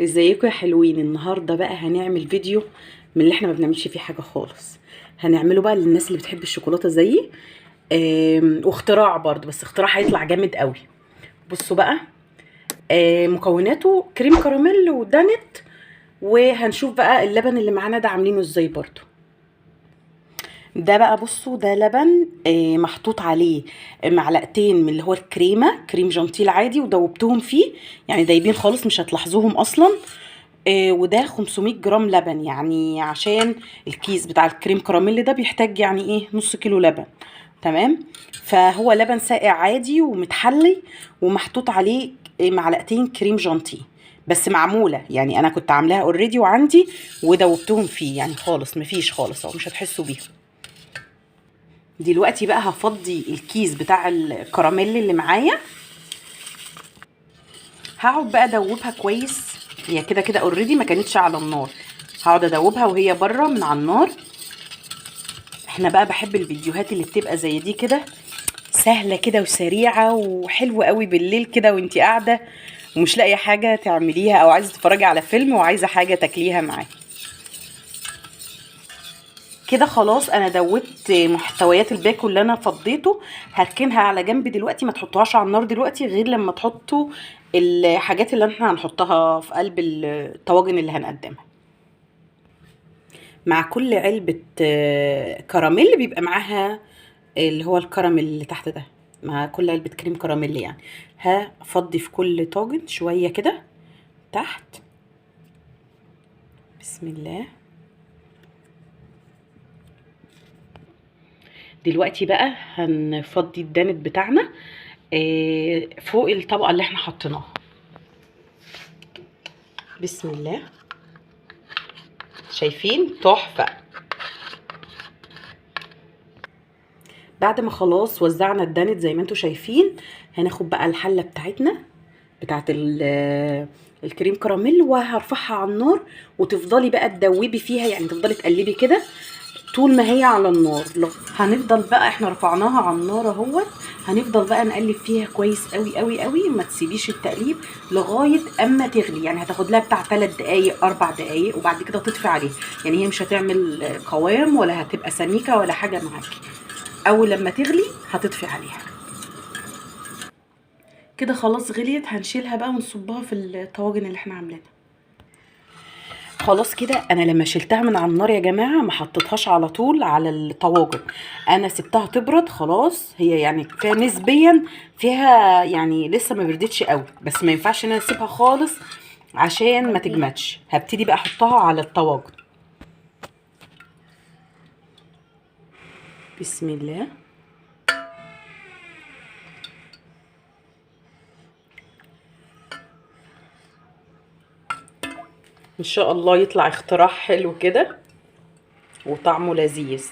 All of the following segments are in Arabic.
ازيكم يا حلوين؟ النهارده بقى هنعمل فيديو من اللي احنا ما بنعملش فيه حاجه خالص. هنعمله بقى للناس اللي بتحب الشوكولاته زيي. واختراع برضه، بس اختراع هيطلع جامد قوي. بصوا بقى. مكوناته كريم كراميل ودانت. وهنشوف بقى اللبن اللي معانا ده عاملينه ازاي برضه. ده بقى بصوا، ده لبن محطوط عليه معلقتين من اللي هو الكريمه، كريم جانتيل عادي، ودوبتهم فيه. يعني دايبين خالص، مش هتلاحظوهم اصلا. وده 500 جرام لبن، يعني عشان الكيس بتاع الكريم كراميل ده بيحتاج يعني ايه نص كيلو لبن. تمام. فهو لبن ساقع عادي ومتحلي، ومحطوط عليه معلقتين كريم جانتيه. بس معموله، يعني انا كنت عاملاها اوريدي وعندي، ودوبتهم فيه يعني خالص مفيش خالص، او مش هتحسوا بيهم. دلوقتي بقى هفضي الكيس بتاع الكراميل اللي معايا. هقعد بقى ادوبها كويس. هي كده كده اوريدي ما كانتش على النار. هقعد ادوبها وهي بره من على النار. احنا بقى بحب الفيديوهات اللي بتبقى زي دي كده، سهله كده وسريعه وحلوه قوي بالليل كده وانتي قاعده ومش لاقيه حاجه تعمليها، او عايزه تتفرجي على فيلم وعايزه حاجه تاكليها معاه. كده خلاص انا دوبت محتويات الباكو اللي انا فضيته. هركنها على جنب دلوقتي، ما تحطوهاش على النار دلوقتي غير لما تحطوا الحاجات اللي احنا هنحطها في قلب الطواجن اللي هنقدمها. مع كل علبة كراميل بيبقى معاها اللي هو الكراميل اللي تحت ده. مع كل علبة كريم كراميل يعني هفضي في كل طاجن شوية كده تحت. بسم الله. دلوقتي بقى هنفضي الدانت بتاعنا فوق الطبقة اللي احنا حطيناها. بسم الله. شايفين؟ تحفة. بعد ما خلاص وزعنا الدانت زي ما انتوا شايفين، هناخد بقى الحلة بتاعتنا بتاعت الكريم كراميل، وهرفعها على النار. وتفضلي بقى تدوبي فيها، يعني تفضلي تقلبي كده طول ما هي على النار. هنفضل بقى، احنا رفعناها على النار اهوت. هنفضل بقى نقلب فيها كويس قوي قوي قوي، ما تسيبيش التقليب لغايه اما تغلي. يعني هتاخد لها بتاع 3 دقايق 4 دقايق، وبعد كده تطفي عليها. يعني هي مش هتعمل قوام ولا هتبقى سميكه ولا حاجه معاكي. اول لما تغلي هتطفي عليها. كده خلاص غليت، هنشيلها بقى ونصبها في الطواجن اللي احنا عاملينها. خلاص كده انا لما شلتها من على النار يا جماعه ما حطيتهاش على طول على الطواجن. انا سبتها تبرد خلاص. هي يعني فيها نسبيا، فيها يعني لسه ما بردتش قوي، بس ما ينفعش ان انا اسيبها خالص عشان ما تجمدش. هبتدي بقى احطها على الطواجن. بسم الله. ان شاء الله يطلع اختراع حلو كده وطعمه لذيذ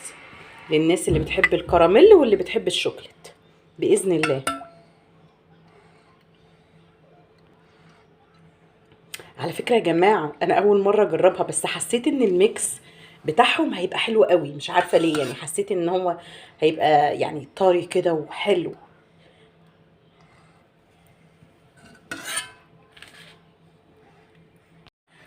للناس اللي بتحب الكراميل واللي بتحب الشوكليت باذن الله. على فكرة يا جماعة، أنا أول مرة أجربها، بس حسيت إن الميكس بتاعهم هيبقى حلو قوي. مش عارفة ليه، يعني حسيت إن هو هيبقى يعني طري كده وحلو.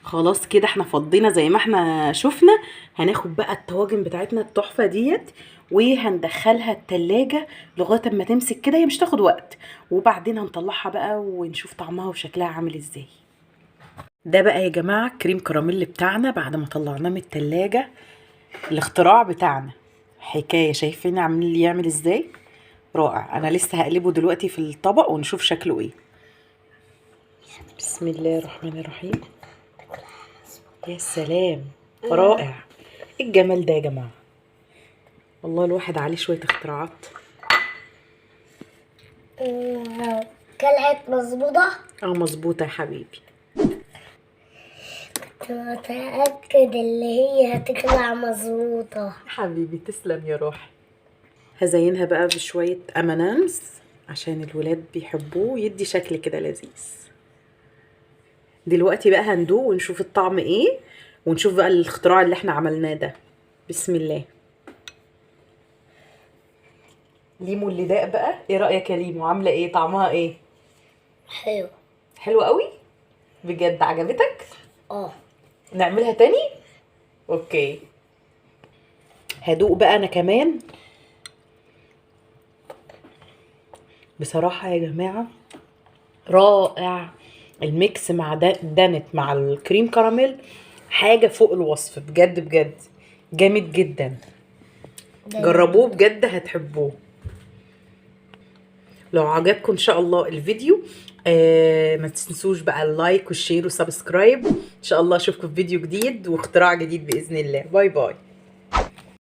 خلاص كده احنا فضينا زي ما احنا شفنا. هناخد بقى الطواجن بتاعتنا التحفة ديت وهندخلها التلاجة لغاية ما تمسك كده. هي مش تاخد وقت، وبعدين هنطلعها بقى ونشوف طعمها وشكلها عامل ازاي. ده بقى يا جماعة كريم كراميل بتاعنا بعد ما طلعناه من التلاجة. الاختراع بتاعنا حكاية. شايفين عامل يعمل ازاي؟ رائع. انا لسه هقلبه دلوقتي في الطبق ونشوف شكله ايه. بسم الله الرحمن الرحيم. يا سلام، رائع. ايه الجمال ده يا جماعة؟ والله الواحد عليه شوية اختراعات. طلعت مظبوطة. اه مظبوطة يا حبيبي. متأكد اللي هي هتطلع مظبوطة. حبيبي تسلم يا روحي. هزينها بقى بشوية امانانس عشان الولاد بيحبوه، يدي شكل كده لذيذ. دلوقتي بقى هندوق ونشوف الطعم ايه، ونشوف بقى الاختراع اللي احنا عملناه ده. بسم الله. ليمو اللي داق بقى، ايه رأيك يا ليمو؟ عاملة ايه؟ طعمها ايه؟ حلو. حلو قوي. بجد عجبتك؟ اه. نعملها تاني؟ اوكي. هدوق بقى انا كمان. بصراحة يا جماعة رائع. الميكس مع دانت مع الكريم كراميل حاجة فوق الوصف، بجد بجد جامد جدا. جربوه بجد هتحبوه. لو عجبكم ان شاء الله الفيديو ما تنسوش بقى اللايك والشير والسبسكرايب. ان شاء الله اشوفكم في فيديو جديد واختراع جديد باذن الله. باي باي.